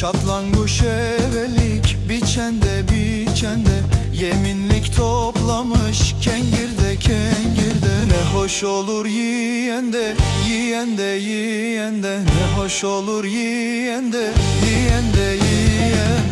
Çatlanguş evelik biçende biçende, yeminlik toplamış kengirde kengirde. Ne hoş olur yiyende yiyende yiyende, ne hoş olur yiyende yiyende yiyende.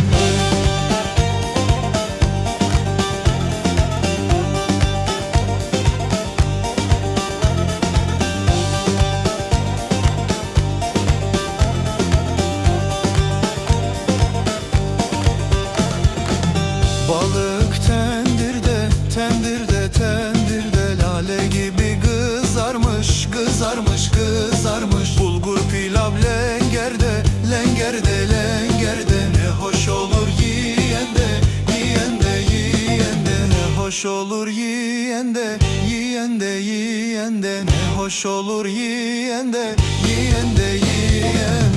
Balık tendirde, tendirde, tendirde, lale gibi kızarmış, kızarmış, kızarmış. Bulgur pilav lengerde, lengerde, lengerde. Ne hoş olur yiyende, yiyende, yiyende. Ne hoş olur yiyende, yiyende, yiyende. Ne hoş olur yiyende, yiyende, yiyende.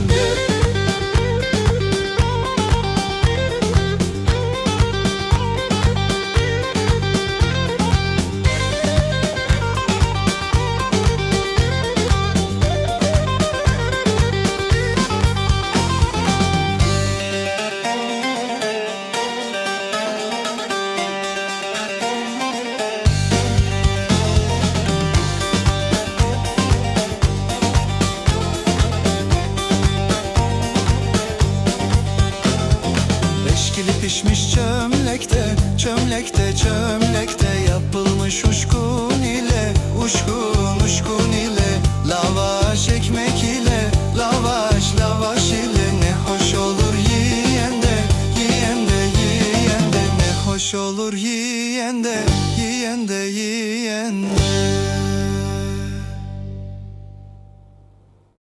Pişmiş çömlekte, çömlekte, çömlekte, yapılmış uşkun ile, uşkun, uşkun ile. Lava